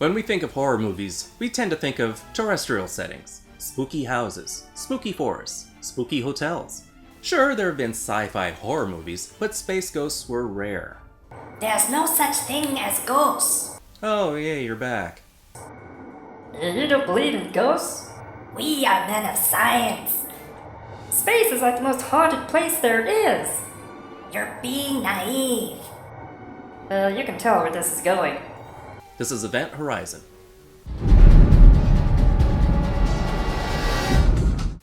When we think of horror movies, we tend to think of terrestrial settings. Spooky houses, spooky forests, spooky hotels. Sure, there have been sci-fi horror movies, but space ghosts were rare. There's no such thing as ghosts. Oh yeah, you're back. You don't believe in ghosts? We are men of science. Space is like the most haunted place there is. You're being naive. You can tell where this is going. This is Event Horizon.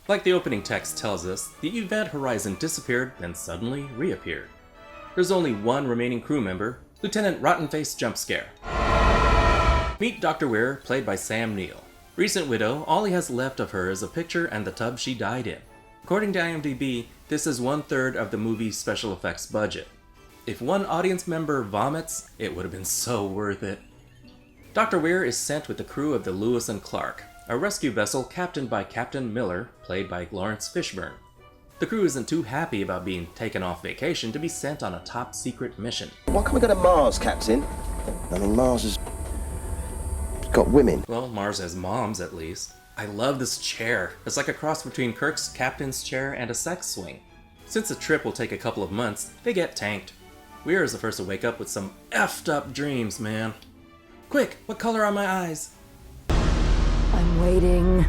Like the opening text tells us, the Event Horizon disappeared and suddenly reappeared. There's only one remaining crew member, Lieutenant Rottenface Jumpscare. Meet Dr. Weir, played by Sam Neill. Recent widow, all he has left of her is a picture and the tub she died in. According to IMDb, this is 1/3 of the movie's special effects budget. If one audience member vomits, it would have been so worth it. Dr. Weir is sent with the crew of the Lewis and Clark, a rescue vessel captained by Captain Miller, played by Laurence Fishburne. The crew isn't too happy about being taken off vacation to be sent on a top-secret mission. Why can't we go to Mars, Captain? I mean, Mars has got women. Well, Mars has moms, at least. I love this chair. It's like a cross between Kirk's captain's chair and a sex swing. Since the trip will take a couple of months, they get tanked. Weir is the first to wake up with some effed up dreams, man. Quick, what color are my eyes? I'm waiting.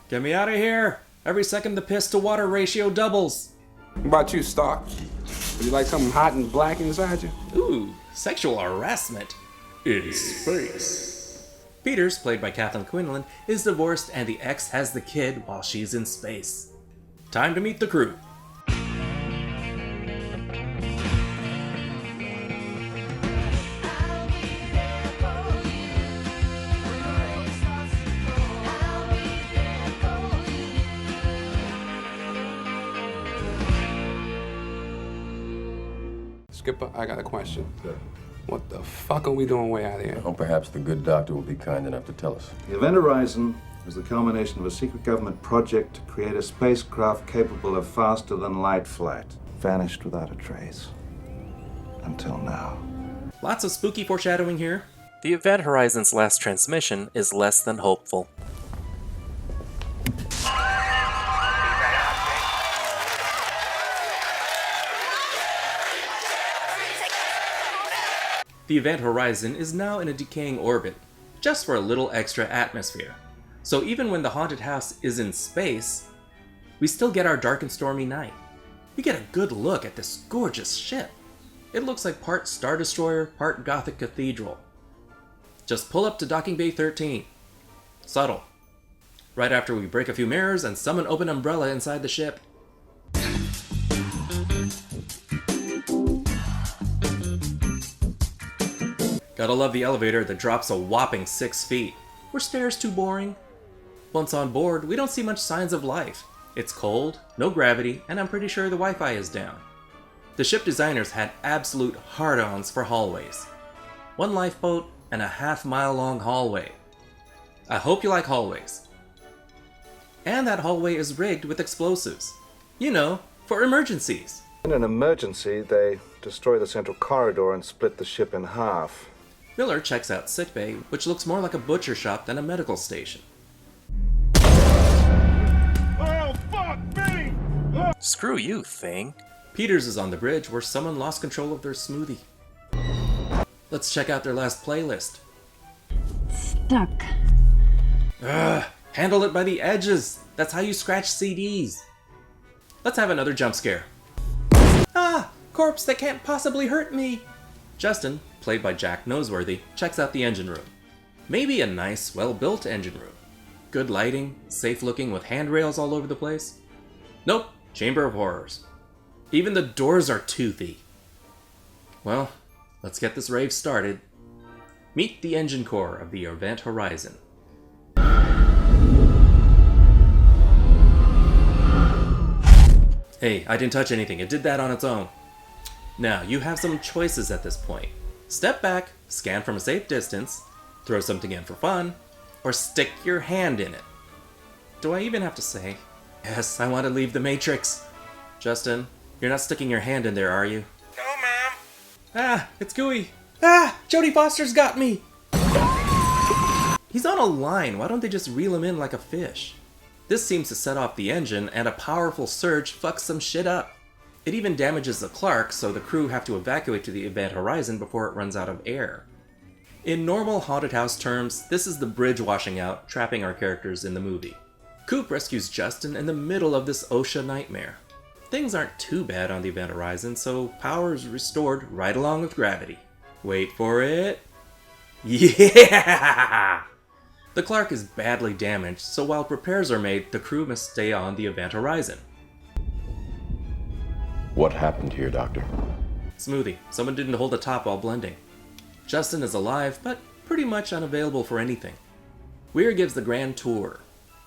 Get me out of here! Every second the piss to water ratio doubles. What about you, Starck? Would you like something hot and black inside you? Ooh, sexual harassment. In space. Peters, played by Kathleen Quinlan, is divorced and the ex has the kid while she's in space. Time to meet the crew. Skipper, I got a question. What the fuck are we doing way out here? Oh, perhaps the good doctor will be kind enough to tell us. The Event Horizon is the culmination of a secret government project to create a spacecraft capable of faster-than-light flight. Vanished without a trace. Until now. Lots of spooky foreshadowing here. The Event Horizon's last transmission is less than hopeful. The Event Horizon is now in a decaying orbit, just for a little extra atmosphere. So even when the haunted house is in space, we still get our dark and stormy night. We get a good look at this gorgeous ship. It looks like part Star Destroyer, part Gothic Cathedral. Just pull up to Docking Bay 13. Subtle. Right after we break a few mirrors and summon open umbrella inside the ship. Gotta love the elevator that drops a whopping 6 feet. Were stairs too boring? Once on board, we don't see much signs of life. It's cold, no gravity, and I'm pretty sure the Wi-Fi is down. The ship designers had absolute hard-ons for hallways. One lifeboat and a half-mile-long hallway. I hope you like hallways. And that hallway is rigged with explosives. You know, for emergencies. In an emergency, they destroy the central corridor and split the ship in half. Miller checks out sickbay, which looks more like a butcher shop than a medical station. Oh, fuck me! Screw you, thing. Peters is on the bridge where someone lost control of their smoothie. Let's check out their last playlist. Stuck. Ugh, handle it by the edges. That's how you scratch CDs. Let's have another jump scare. Ah, corpse that can't possibly hurt me. Justin, played by Jack Noseworthy, checks out the engine room. Maybe a nice, well-built engine room. Good lighting, safe looking with handrails all over the place. Nope, Chamber of Horrors. Even the doors are toothy. Well, let's get this rave started. Meet the engine core of the Event Horizon. Hey, I didn't touch anything. It did that on its own. Now, you have some choices at this point. Step back, scan from a safe distance, throw something in for fun, or stick your hand in it. Do I even have to say? Yes, I want to leave the Matrix. Justin, you're not sticking your hand in there, are you? No, ma'am. Ah, it's gooey. Ah! Jodie Foster's got me! He's on a line, why don't they just reel him in like a fish? This seems to set off the engine, and a powerful surge fucks some shit up. It even damages the Clark, so the crew have to evacuate to the event horizon before it runs out of air. In normal haunted house terms, this is the bridge washing out, trapping our characters in the movie. Coop rescues Justin in the middle of this OSHA nightmare. Things aren't too bad on the event horizon, so power is restored right along with gravity. Wait for it. Yeah! The Clark is badly damaged, so while repairs are made, the crew must stay on the event horizon. What happened here, Doctor? Smoothie. Someone didn't hold the top while blending. Justin is alive, but pretty much unavailable for anything. Weir gives the grand tour.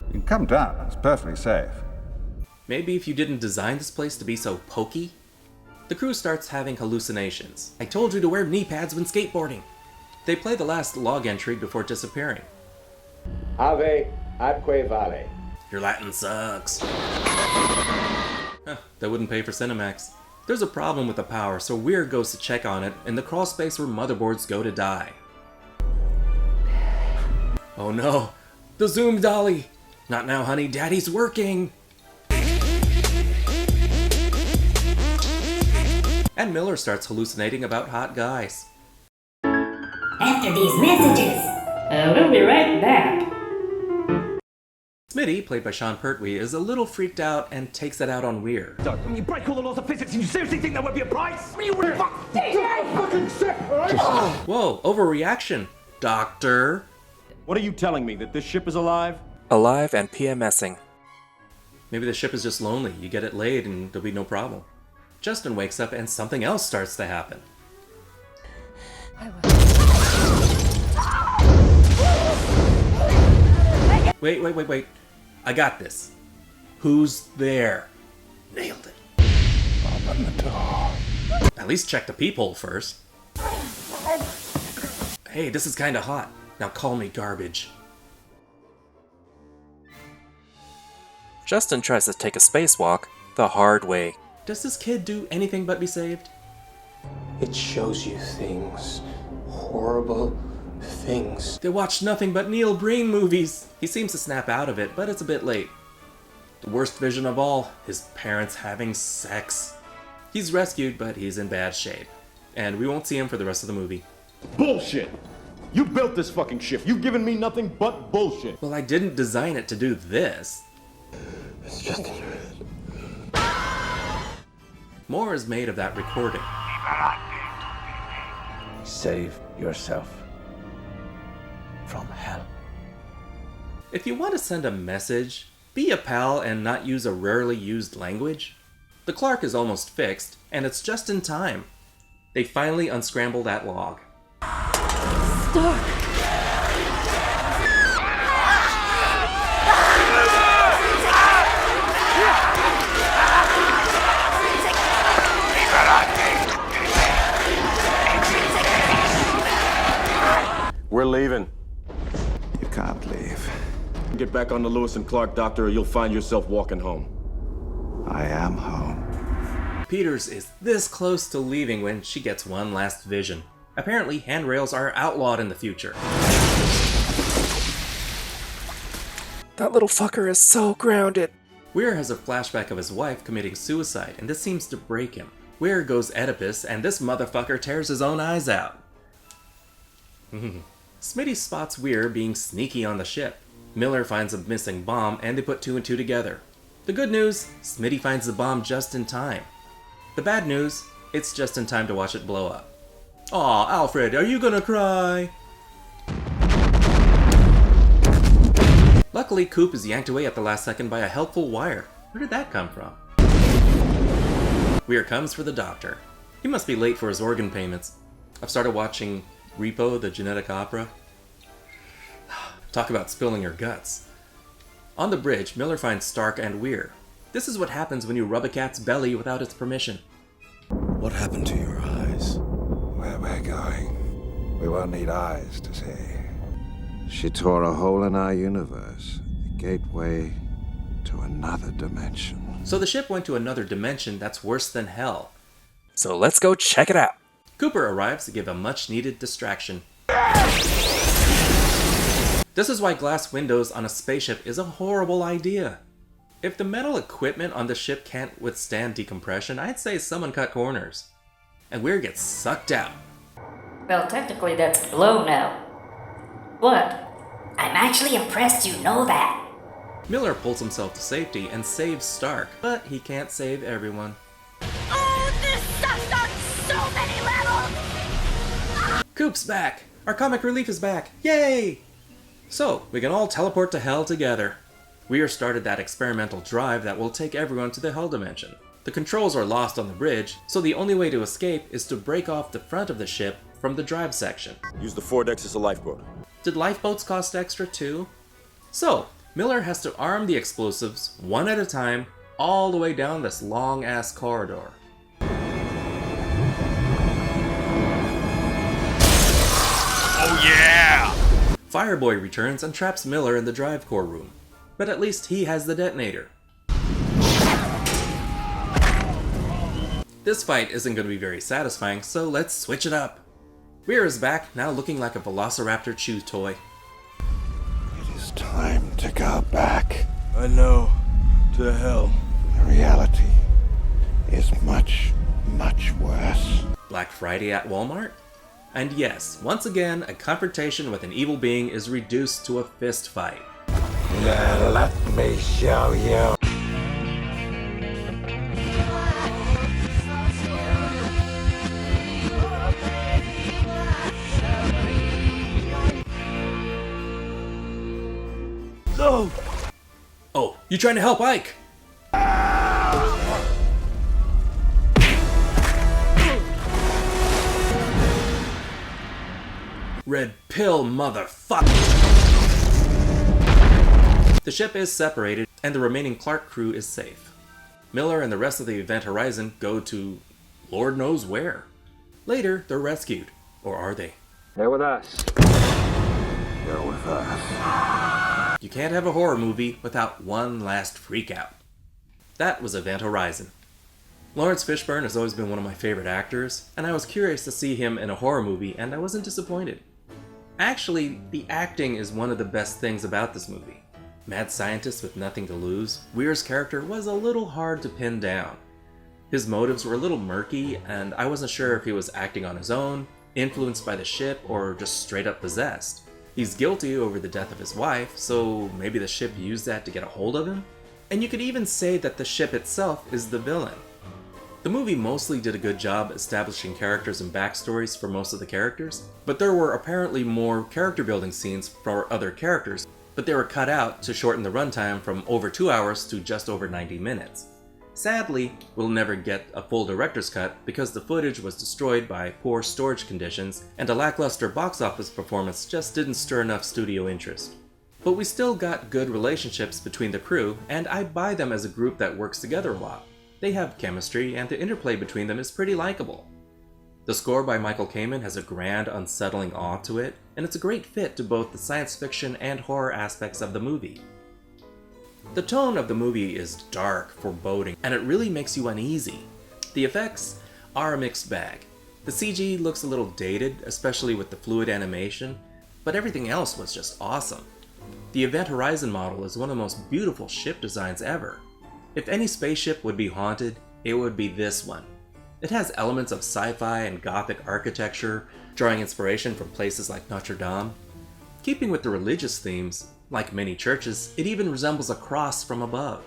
You can come down. It's perfectly safe. Maybe if you didn't design this place to be so pokey? The crew starts having hallucinations. I told you to wear knee pads when skateboarding. They play the last log entry before disappearing. Ave atque vale. Your Latin sucks. Huh, that wouldn't pay for Cinemax. There's a problem with the power, so Weir goes to check on it in the crawl space where motherboards go to die. Oh no, the Zoom dolly! Not now, honey, Daddy's working! And Miller starts hallucinating about hot guys. After these messages. We'll be right back. Smitty, played by Sean Pertwee, is a little freaked out and takes it out on Weir. You break all the laws of physics and you seriously think there would be a price? You would fucking sick, alright? Whoa, overreaction, Doctor. What are you telling me, that this ship is alive? Alive and PMSing. Maybe the ship is just lonely. You get it laid and there'll be no problem. Justin wakes up and something else starts to happen. Wait. I got this. Who's there? Nailed it. Open the door. At least check the peephole first. Hey, this is kinda hot. Now call me garbage. Justin tries to take a spacewalk the hard way. Does this kid do anything but be saved? It shows you things. Horrible things. They watch nothing but Neill Breen movies. He seems to snap out of it, but it's a bit late. The worst vision of all, his parents having sex. He's rescued, but he's in bad shape. And we won't see him for the rest of the movie. Bullshit! You built this fucking ship. You've given me nothing but bullshit. Well, I didn't design it to do this. It's just in your head. More is made of that recording. Save yourself from hell. If you want to send a message, be a pal and not use a rarely used language. The Clark is almost fixed, and it's just in time. They finally unscramble that log. Starck! We're leaving. You can't leave. Get back on the Lewis and Clark, Doctor, or you'll find yourself walking home. I am home. Peters is this close to leaving when she gets one last vision. Apparently, handrails are outlawed in the future. That little fucker is so grounded. Weir has a flashback of his wife committing suicide, and this seems to break him. Weir goes Oedipus, and this motherfucker tears his own eyes out. Smitty spots Weir being sneaky on the ship. Miller finds a missing bomb, and they put two and two together. The good news, Smitty finds the bomb just in time. The bad news, it's just in time to watch it blow up. Aw, Alfred, are you gonna cry? Luckily, Coop is yanked away at the last second by a helpful wire. Where did that come from? Weir comes for the doctor. He must be late for his organ payments. I've started watching Repo, the genetic opera. Talk about spilling your guts. On the bridge, Miller finds Starck and Weir. This is what happens when you rub a cat's belly without its permission. What happened to your eyes? Where we're going, we won't need eyes to see. She tore a hole in our universe, a gateway to another dimension. So the ship went to another dimension that's worse than hell. So let's go check it out. Cooper arrives to give a much-needed distraction. This is why glass windows on a spaceship is a horrible idea. If the metal equipment on the ship can't withstand decompression, I'd say someone cut corners. And Weir gets sucked out. Well, technically that's blow now. What? I'm actually impressed you know that. Miller pulls himself to safety and saves Starck, but he can't save everyone. Oh, this sucks on so many levels! Coop's back! Our comic relief is back! Yay! So, we can all teleport to Hell together. Weir started that experimental drive that will take everyone to the Hell dimension. The controls are lost on the bridge, so the only way to escape is to break off the front of the ship from the drive section. Use the Fordex as a lifeboat. Did lifeboats cost extra too? So, Miller has to arm the explosives, one at a time, all the way down this long-ass corridor. Oh yeah! Fireboy returns and traps Miller in the drive core room, but at least he has the detonator. This fight isn't going to be very satisfying, so let's switch it up. Weir is back, now looking like a Velociraptor chew toy. It is time to go back. I know. To hell. The reality is much, much worse. Black Friday at Walmart? And yes, once again, a confrontation with an evil being is reduced to a fist fight. Now let me show you. No! Oh, you trying to help Ike? Red pill, motherfucker! The ship is separated, and the remaining Clark crew is safe. Miller and the rest of the Event Horizon go to Lord knows where. Later, they're rescued. Or are they? They're with us. Go with us. You can't have a horror movie without one last freakout. That was Event Horizon. Laurence Fishburne has always been one of my favorite actors, and I was curious to see him in a horror movie, and I wasn't disappointed. Actually, the acting is one of the best things about this movie. Mad scientist with nothing to lose, Weir's character was a little hard to pin down. His motives were a little murky, and I wasn't sure if he was acting on his own, influenced by the ship, or just straight up possessed. He's guilty over the death of his wife, so maybe the ship used that to get a hold of him? And you could even say that the ship itself is the villain. The movie mostly did a good job establishing characters and backstories for most of the characters, but there were apparently more character building scenes for other characters, but they were cut out to shorten the runtime from over 2 hours to just over 90 minutes. Sadly, we'll never get a full director's cut because the footage was destroyed by poor storage conditions and a lackluster box office performance just didn't stir enough studio interest. But we still got good relationships between the crew, and I buy them as a group that works together a lot. They have chemistry, and the interplay between them is pretty likable. The score by Michael Kaman has a grand, unsettling awe to it, and it's a great fit to both the science fiction and horror aspects of the movie. The tone of the movie is dark, foreboding, and it really makes you uneasy. The effects are a mixed bag. The CG looks a little dated, especially with the fluid animation, but everything else was just awesome. The Event Horizon model is one of the most beautiful ship designs ever. If any spaceship would be haunted, it would be this one. It has elements of sci-fi and gothic architecture, drawing inspiration from places like Notre Dame. Keeping with the religious themes, like many churches, it even resembles a cross from above.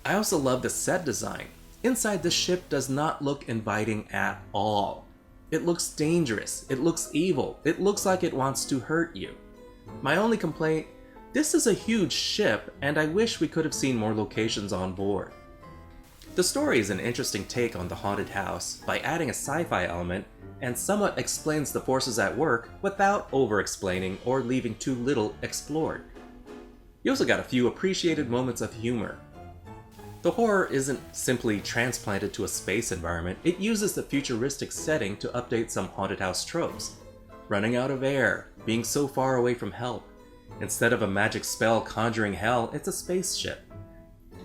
I also love the set design. Inside the ship does not look inviting at all. It looks dangerous, it looks evil, it looks like it wants to hurt you. My only complaint: this is a huge ship, and I wish we could have seen more locations on board. The story is an interesting take on the haunted house by adding a sci-fi element and somewhat explains the forces at work without over-explaining or leaving too little explored. You also got a few appreciated moments of humor. The horror isn't simply transplanted to a space environment, it uses the futuristic setting to update some haunted house tropes. Running out of air, being so far away from help. Instead of a magic spell conjuring hell, it's a spaceship.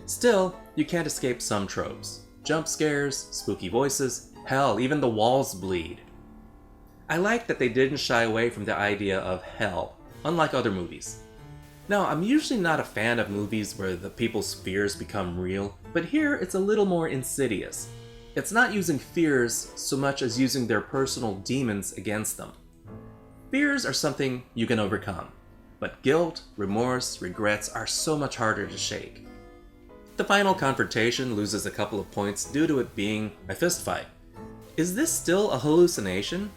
Still, you can't escape some tropes. Jump scares, spooky voices, hell, even the walls bleed. I like that they didn't shy away from the idea of hell, unlike other movies. Now, I'm usually not a fan of movies where the people's fears become real, but here it's a little more insidious. It's not using fears so much as using their personal demons against them. Fears are something you can overcome, but guilt, remorse, regrets are so much harder to shake. The final confrontation loses a couple of points due to it being a fistfight. Is this still a hallucination?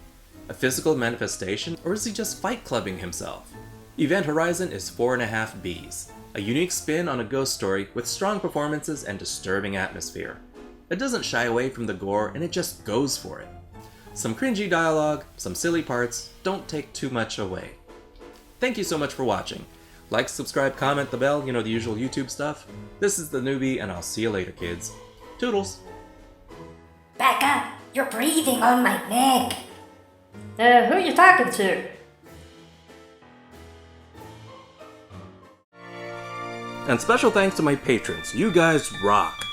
A physical manifestation? Or is he just fight clubbing himself? Event Horizon is 4.5 Bs, a unique spin on a ghost story with strong performances and disturbing atmosphere. It doesn't shy away from the gore and it just goes for it. Some cringy dialogue, some silly parts, don't take too much away. Thank you so much for watching. Like, subscribe, comment, the bell, you know, the usual YouTube stuff. This is theNewBee and I'll see you later, kids. Toodles! Back up! You're breathing on my neck! Who are you talking to? And special thanks to my patrons. You guys rock!